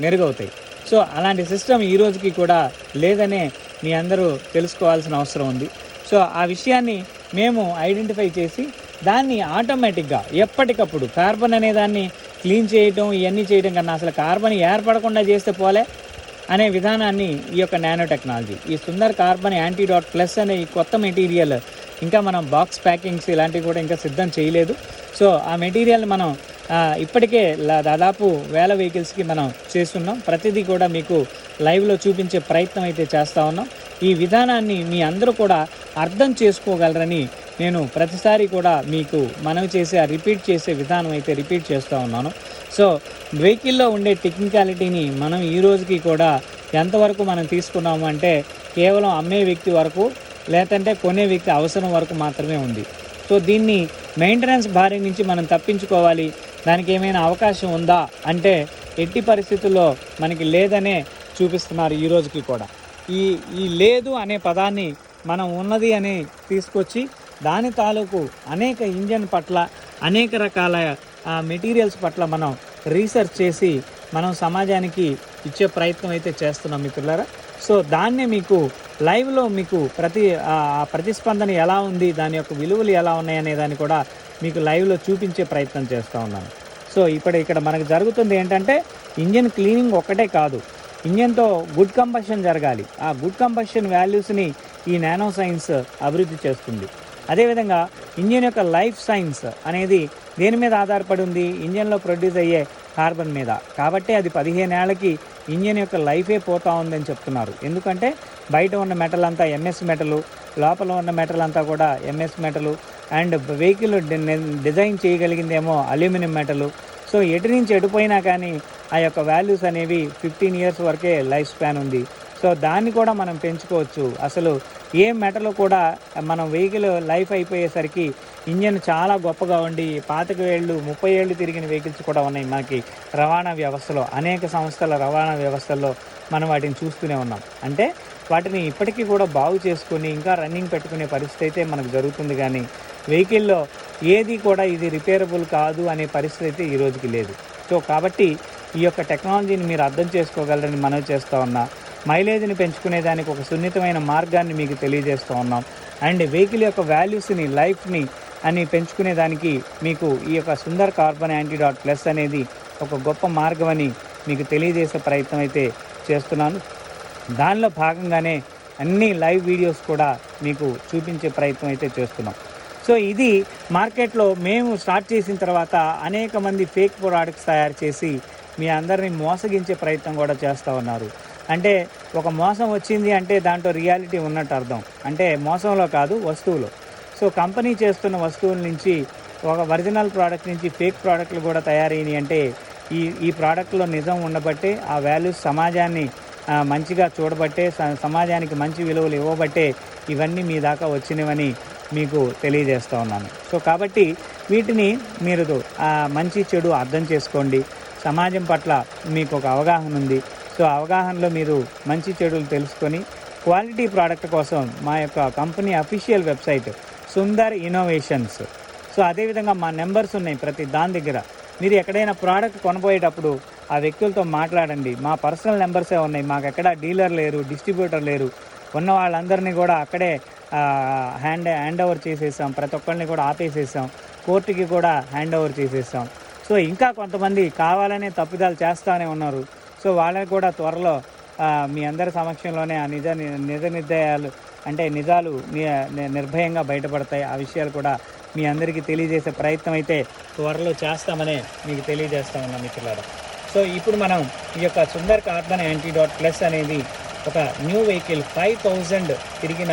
మెరుగవుతాయి. సో అలాంటి సిస్టమ్ ఈ రోజుకి కూడా లేదనే మీ అందరూ తెలుసుకోవాల్సిన అవసరం ఉంది. సో ఆ విషయాన్ని మేము ఐడెంటిఫై చేసి దాన్ని ఆటోమేటిక్గా ఎప్పటికప్పుడు కార్బన్ అనే దాన్ని క్లీన్ చేయటం ఇవన్నీ చేయడం కన్నా అసలు కార్బన్ ఏర్పడకుండా చేస్తే పోలే అనే విధానాన్ని ఈ యొక్క నానో టెక్నాలజీ, ఈ సుందర్ కార్బన్ యాంటీడాట్ ప్లస్ అనే ఈ కొత్త మెటీరియల్, ఇంకా మనం బాక్స్ ప్యాకింగ్స్ ఇలాంటివి కూడా ఇంకా సిద్ధం చేయలేదు. సో ఆ మెటీరియల్ మనం ఇప్పటికే దాదాపు 1000 వెహికల్స్కి మనం చేస్తున్నాం. ప్రతిదీ కూడా మీకు లైవ్లో చూపించే ప్రయత్నం అయితే చేస్తూ ఉన్నాం. ఈ విధానాన్ని మీ అందరూ కూడా అర్థం చేసుకోగలరని నేను ప్రతిసారి కూడా మీకు మనవి చేసే రిపీట్ చేసే విధానం అయితే రిపీట్ చేస్తూ ఉన్నాను. సో వెహికల్లో ఉండే టెక్నికాలిటీని మనం ఈ రోజుకి కూడా ఎంతవరకు మనం తీసుకున్నాము అంటే కేవలం అమ్మే వ్యక్తి వరకు లేదంటే కొనే వ్యక్తి అవసరం వరకు మాత్రమే ఉంది. సో దీన్ని మెయింటెనెన్స్ భారీ నుంచి మనం తప్పించుకోవాలి, దానికి ఏమైనా అవకాశం ఉందా అంటే ఎట్టి పరిస్థితుల్లో మనకి లేదనే చూపిస్తున్నారు ఈ రోజుకి కూడా. ఈ లేదు అనే పదాన్ని మనం ఉన్నది అని తీసుకొచ్చి దాని తాలూకు అనేక ఇంజన్ పట్ల అనేక రకాల మెటీరియల్స్ పట్ల మనం రీసెర్చ్ చేసి మనం సమాజానికి ఇచ్చే ప్రయత్నం అయితే చేస్తున్నాం మిత్రులారా. సో దాన్నే మీకు లైవ్లో మీకు ప్రతిస్పందన ఎలా ఉంది, దాని యొక్క విలువలు ఎలా ఉన్నాయనే దాన్ని కూడా మీకు లైవ్లో చూపించే ప్రయత్నం చేస్తూ ఉన్నాను. సో ఇక్కడ మనకు జరుగుతుంది ఏంటంటే ఇంజన్ క్లీనింగ్ ఒక్కటే కాదు, ఇంజన్తో గుడ్ కంబషన్ జరగాలి. ఆ గుడ్ కంబషన్ వాల్యూస్ని ఈ నానో సైన్స్ అభివృద్ధి చేస్తుంది. అదేవిధంగా ఇంజన్ యొక్క లైఫ్ సైన్స్ అనేది దేని మీద ఆధారపడి ఉంది? ఇంజన్లో ప్రొడ్యూస్ అయ్యే కార్బన్ మీద. కాబట్టి అది 15 ఏళ్ళకి ఇంజన్ యొక్క లైఫే పోతా ఉందని చెప్తున్నారు. ఎందుకంటే బయట ఉన్న మెటల్ అంతా ఎంఎస్ మెటలు, లోపల ఉన్న మెటల్ అంతా కూడా MS metal, and vehicle design చేయగలిగిందేమో అల్యూమినియం మెటలు. సో ఎటు నుంచి ఎటుపోయినా కానీ ఆ యొక్క వాల్యూస్ అనేవి 15 ఇయర్స్ వరకే లైఫ్ స్పాన్ ఉంది. సో దాన్ని కూడా మనం పెంచుకోవచ్చు. అసలు ఏ మెటల్ కూడా మనం వెహికల్ లైఫ్ అయిపోయేసరికి ఇంజన్ చాలా గొప్పగా ఉండి 25 ఏళ్ళు 30 ఏళ్ళు తిరిగిన వెహికల్స్ కూడా ఉన్నాయి మనకి రవాణా వ్యవస్థలో. అనేక సంస్థల రవాణా వ్యవస్థల్లో మనం వాటిని చూస్తూనే ఉన్నాం. అంటే వాటిని ఇప్పటికీ కూడా బాగు చేసుకొని ఇంకా రన్నింగ్ పెట్టుకునే పరిస్థితి అయితే మనకు జరుగుతుంది. కానీ వెహికల్లో ఏది కూడా ఇది రిపేరబుల్ కాదు అనే పరిస్థితి అయితే ఈ రోజుకి లేదు. సో కాబట్టి ఈ యొక్క టెక్నాలజీని మీరు అర్థం చేసుకోగలరని మనవి చేస్తూ ఉన్నా. మైలేజ్ని పెంచుకునేదానికి ఒక సున్నితమైన మార్గాన్ని మీకు తెలియజేస్తూ ఉన్నాం. అండ్ వెహికల్ యొక్క వాల్యూస్ని లైఫ్ని అని పెంచుకునేదానికి మీకు ఈ యొక్క సుందర్ కార్బన్ యాంటీడాట్ ప్లస్ అనేది ఒక గొప్ప మార్గం అని మీకు తెలియజేసే ప్రయత్నం అయితే చేస్తున్నాను. దానిలో భాగంగానే అన్ని లైవ్ వీడియోస్ కూడా మీకు చూపించే ప్రయత్నం అయితే చేస్తున్నాం. సో ఇది మార్కెట్లో మేము స్టార్ట్ చేసిన తర్వాత అనేక మంది ఫేక్ ప్రోడక్ట్స్ తయారు చేసి మీ అందరినీ మోసగించే ప్రయత్నం కూడా చేస్తూ ఉన్నారు. అంటే ఒక మోసం వచ్చింది అంటే దాంట్లో రియాలిటీ ఉన్నట్టు అర్థం. అంటే మోసంలో కాదు, వస్తువులో. సో కంపెనీ చేస్తున్న వస్తువుల నుంచి ఒక ఒరిజినల్ ప్రోడక్ట్ నుంచి ఫేక్ ప్రోడక్ట్లు కూడా తయారైనవి అంటే ఈ ప్రోడక్ట్లో నిజం ఉండబట్టే, ఆ వాల్యూస్ సమాజాన్ని మంచిగా చూడబట్టే, సమాజానికి మంచి విలువలు ఇవ్వబట్టే ఇవన్నీ మీ దాకా వచ్చినవని మీకు తెలియజేస్తూ ఉన్నాను. సో కాబట్టి వీటిని మీరు మంచి చెడు అర్థం చేసుకోండి. సమాజం పట్ల మీకు ఒక అవగాహన ఉంది. సో అవగాహనలో మీరు మంచి చెడులు తెలుసుకొని క్వాలిటీ ప్రోడక్ట్ కోసం మా యొక్క company official website Sundar innovations. So అదేవిధంగా మా నెంబర్స్ ఉన్నాయి ప్రతి దాని దగ్గర. మీరు ఎక్కడైనా ప్రోడక్ట్ కొనబోయేటప్పుడు ఆ వ్యక్తులతో మాట్లాడండి. మా పర్సనల్ నెంబర్సే ఉన్నాయి, మాకు ఎక్కడ డీలర్ లేరు, డిస్ట్రిబ్యూటర్ లేరు. ఉన్న వాళ్ళందరినీ కూడా అక్కడే హ్యాండ్ ఓవర్ చేసేసాం. ప్రతి ఒక్కరిని కూడా ఆపేసేసాం. కోర్టుకి కూడా హ్యాండ్ ఓవర్ చేసేసాం. సో ఇంకా కొంతమంది కావాలనే తప్పిదాలు చేస్తూనే ఉన్నారు. సో వాళ్ళని కూడా త్వరలో మీ అందరి సమక్షంలోనే ఆ నిర్ణయాలు అంటే నిజాలు నిర్భయంగా బయటపడతాయి. ఆ విషయాలు కూడా మీ అందరికీ తెలియజేసే ప్రయత్నం అయితే త్వరలో చేస్తామనే మీకు తెలియజేస్తా ఉన్నాం మిత్రులారా. సో ఇప్పుడు మనం ఈ యొక్క సుందర్ కార్బన్ యాంటీడాట్ ప్లస్ అనేది ఒక న్యూ వెహికల్ 5000 తిరిగిన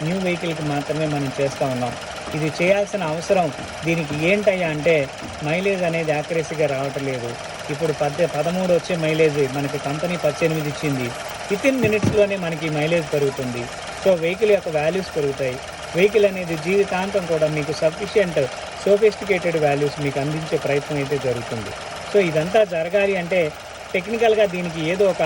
న్యూ వెహికల్కి మాత్రమే మనం చేస్తూ ఉన్నాం. ఇది చేయాల్సిన అవసరం దీనికి ఏంటయ్యా అంటే మైలేజ్ అనేది యాక్యురసీగా రావటం లేదు. ఇప్పుడు 13 వచ్చే మైలేజ్ మనకి కంపెనీ 18 ఇచ్చింది. వితిన్ మినిట్స్లోనే మనకి మైలేజ్ పెరుగుతుంది. సో వెహికల్ యొక్క వాల్యూస్ పెరుగుతాయి. వెహికల్ అనేది జీవితాంతం కూడా మీకు సఫిషియంట్ సోఫిస్టికేటెడ్ వాల్యూస్ మీకు అందించే ప్రయత్నం అయితే జరుగుతుంది. సో ఇదంతా జరగాలి అంటే టెక్నికల్గా దీనికి ఏదో ఒక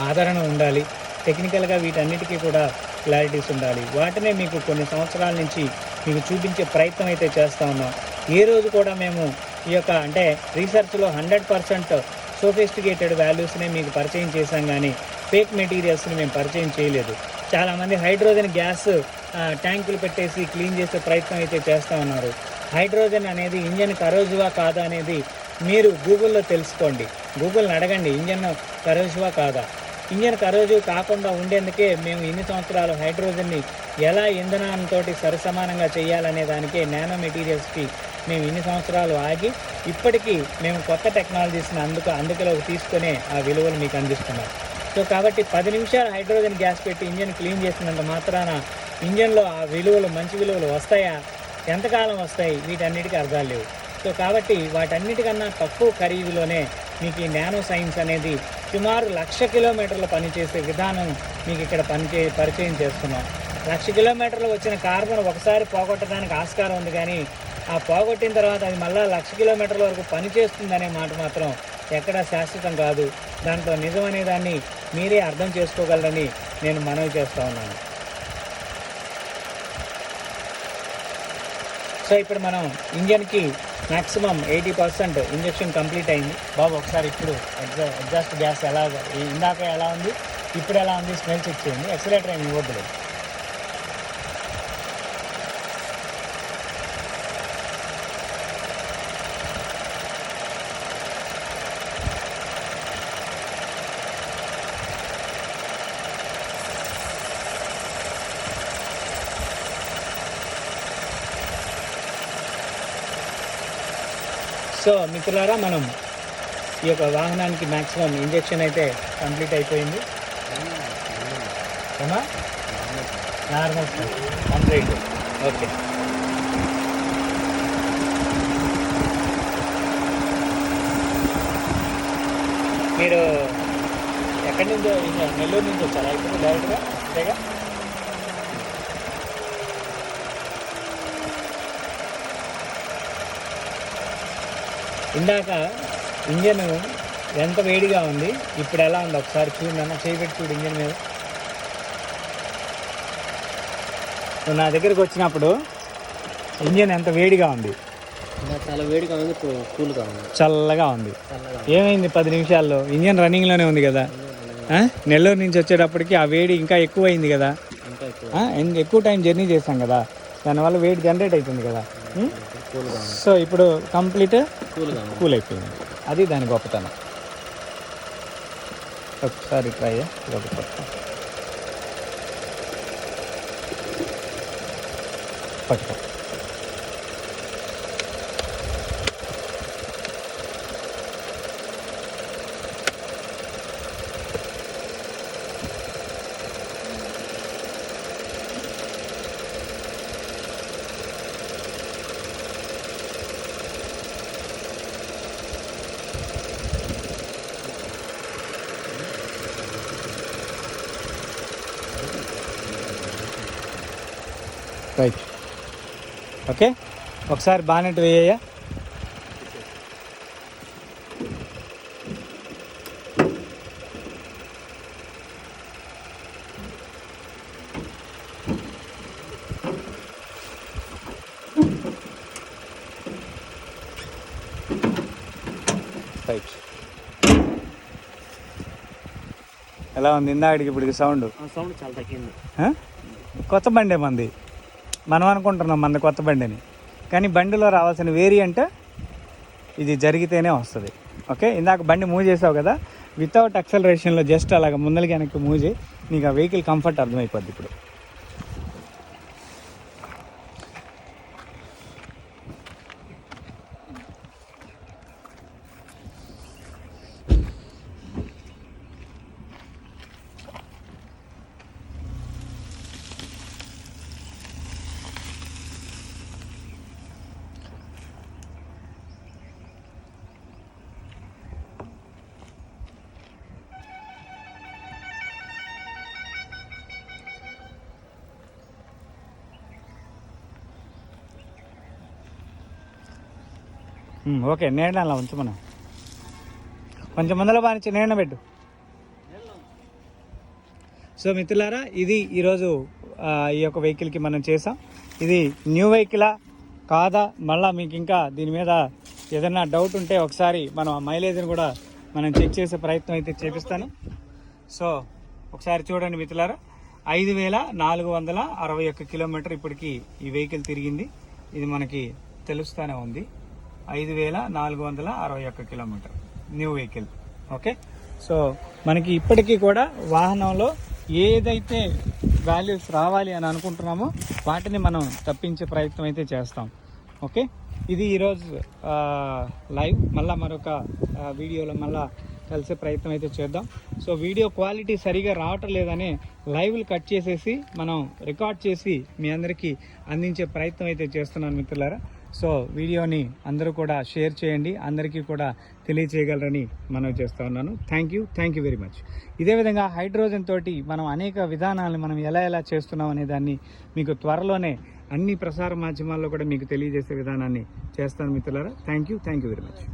ఆదరణ ఉండాలి. టెక్నికల్గా వీటన్నిటికీ కూడా క్లారిటీస్ ఉండాలి. వాటినే మీకు కొన్ని సంవత్సరాల నుంచి మీకు చూపించే ప్రయత్నం అయితే చేస్తూ ఉన్నాం. ఏ రోజు కూడా మేము ఈ యొక్క అంటే రీసెర్చ్లో 100% సోఫిస్టికేటెడ్ వాల్యూస్నే మీకు పరిచయం చేశాం, కానీ ఫేక్ మెటీరియల్స్ని మేము పరిచయం చేయలేదు. చాలామంది హైడ్రోజన్ గ్యాస్ ట్యాంకులు పెట్టేసి క్లీన్ చేసే ప్రయత్నం అయితే చేస్తూ ఉన్నారు. హైడ్రోజన్ అనేది ఇంజన్ కరోజివా కాదా అనేది మీరు గూగుల్లో తెలుసుకోండి. గూగుల్ని అడగండి ఇంజన్ కరోజివా కాదా. ఇంజన్ కరోజివ్ కాకుండా ఉండేందుకే మేము ఇన్ని సంవత్సరాలు హైడ్రోజన్ని ఎలా ఇంధనంతో సరిసమానంగా చేయాలనే దానికే నానో మెటీరియల్స్కి మేము ఇన్ని సంవత్సరాలు ఆగి ఇప్పటికీ మేము కొత్త టెక్నాలజీస్ని అందుకలోకి తీసుకునే ఆ విలువలు మీకు అందిస్తున్నాం. సో కాబట్టి 10 నిమిషాలు హైడ్రోజన్ గ్యాస్ పెట్టి ఇంజన్ క్లీన్ చేసినంత మాత్రాన ఇంజన్లో ఆ విలువలు మంచి విలువలు వస్తాయా, ఎంతకాలం వస్తాయి, వీటన్నిటికీ అర్థాలు లేవు. సో కాబట్టి వాటన్నిటికన్నా తక్కువ ఖరీదులోనే మీకు ఈ నానో సైన్స్ అనేది సుమారు 1,00,000 కిలోమీటర్లు పనిచేసే విధానం మీకు ఇక్కడ పరిచయం చేస్తున్నాం. 1,00,000 కిలోమీటర్లు వచ్చిన కార్బన్ ఒకసారి పోగొట్టడానికి ఆస్కారం ఉంది, కానీ ఆ పోగొట్టిన తర్వాత అది మళ్ళీ 1,00,000 కిలోమీటర్ల వరకు పనిచేస్తుందనే మాట మాత్రం ఎక్కడా శాశ్వతం కాదు. దాంట్లో నిజం అనే దాన్ని మీరే అర్థం చేసుకోగలరని నేను మనవి చేస్తూ ఉన్నాను. సో ఇప్పుడు మనం ఇంజన్కి మ్యాక్సిమం 80% ఇంజెక్షన్ కంప్లీట్ అయింది. బాబు ఒకసారి ఇప్పుడు ఎగ్జాస్ట్ గ్యాస్ ఎలా ఇందాక ఎలా ఉంది, ఇప్పుడు ఎలా ఉంది స్మెల్ చెక్ చేయండి. ఎక్సలేటర్ ఏమి ఇవ్వద్దు. సో మిత్రులారా, మనం ఈ యొక్క వాహనానికి మ్యాక్సిమం ఇంజెక్షన్ అయితే కంప్లీట్ అయిపోయింది. నార్మల్ 100. ఓకే, మీరు ఎక్కడి నుంచో నెల్లూరు నుంచి వచ్చారా ఇప్పుడు డైరెక్ట్గా? అంతేగా. ఇందాక ఇంజన్ ఎంత వేడిగా ఉంది, ఇప్పుడు ఎలా ఉంది ఒకసారి చూడండి అన్న. చేయబెట్టి చూడు ఇంజన్ మీద. నా దగ్గరికి వచ్చినప్పుడు ఇంజన్ ఎంత వేడిగా ఉంది, చాలా వేడిగా ఉంది, కూల్గా ఉంది, చల్లగా ఉంది. ఏమైంది 10 నిమిషాల్లో? ఇంజన్ రన్నింగ్లోనే ఉంది కదా. నెల్లూరు నుంచి వచ్చేటప్పటికి ఆ వేడి ఇంకా ఎక్కువ అయింది కదా. ఎక్కువ టైం జర్నీ చేస్తాం కదా, దానివల్ల వేడి జనరేట్ అవుతుంది కదా. సో ఇప్పుడు కంప్లీట్ కూల్ అయిపోయింది. అది దాని గొప్పతనం. ఒకసారి ట్రై పట్టుకో. ఓకే, ఒకసారి బానెట్ వేయ్యా. రైట్, ఎలా ఉంది ఇందాడికి ఇప్పటికి సౌండ్? సౌండ్ చాలా తగ్గింది. కొత్త బండి మంది, మనం అనుకుంటున్నాం మనది కొత్త బండి అని, కానీ బండిలో రావాల్సిన వేరియంట్ ఇది జరిగితేనే వస్తుంది. ఓకే, ఇందాక బండి మూవ్ చేసావు కదా, వితౌట్ యాక్సలరేషన్లో జస్ట్ అలాగ ముందలకి వెనక్కి మూవ్ చేయి, నీకు ఆ వెహికల్ కంఫర్ట్ అర్థమైపోద్ది. ఇప్పుడు ఓకే, నేను అలా ఉంచు, మనం కొంచెం ముందర బానిచ్చి నేను పెట్టు. సో మిత్రులారా, ఇది ఈరోజు ఈ యొక్క వెహికల్కి మనం చేసాం. ఇది న్యూ వెహికలా కాదా, మళ్ళీ మీకు ఇంకా దీని మీద ఏదైనా డౌట్ ఉంటే ఒకసారి మనం ఆ మైలేజ్ని కూడా మనం చెక్ చేసే ప్రయత్నం అయితే చేపిస్తాను. సో ఒకసారి చూడండి మిత్రులారా, 5461 కిలోమీటర్ ఇప్పటికి ఈ వెహికల్ తిరిగింది. ఇది మనకి తెలుస్తూనే ఉంది, 5461 kilometre new vehicle. Okay, so మనకి ఇప్పటికీ కూడా వాహనంలో ఏదైతే వాల్యూస్ రావాలి అని అనుకుంటున్నామో వాటిని మనం తప్పించే ప్రయత్నం అయితే చేస్తాం. ఓకే, ఇది ఈరోజు లైవ్. మళ్ళీ మరొక వీడియోలో మళ్ళీ కలిసే ప్రయత్నం అయితే చేద్దాం. సో వీడియో క్వాలిటీ సరిగా రావటం లేదని లైవ్లు కట్ చేసేసి మనం రికార్డ్ చేసి మీ అందరికీ అందించే ప్రయత్నం అయితే చేస్తున్నాను మిత్రులారా. సో వీడియోని అందరూ కూడా షేర్ చేయండి, అందరికీ కూడా తెలియచేయగలరని మనవి చేస్తూ ఉన్నాను. Thank you very much. ఇదే విధంగా హైడ్రోజన్ తోటి మనం అనేక విధానాలను మనం ఎలా చేస్తున్నాం అనే దాన్ని మీకు త్వరలోనే అన్ని ప్రసార మాధ్యమాల్లో కూడా మీకు తెలియజేసే విధానాన్ని చేస్తాను మిత్రులారా. Thank you very much.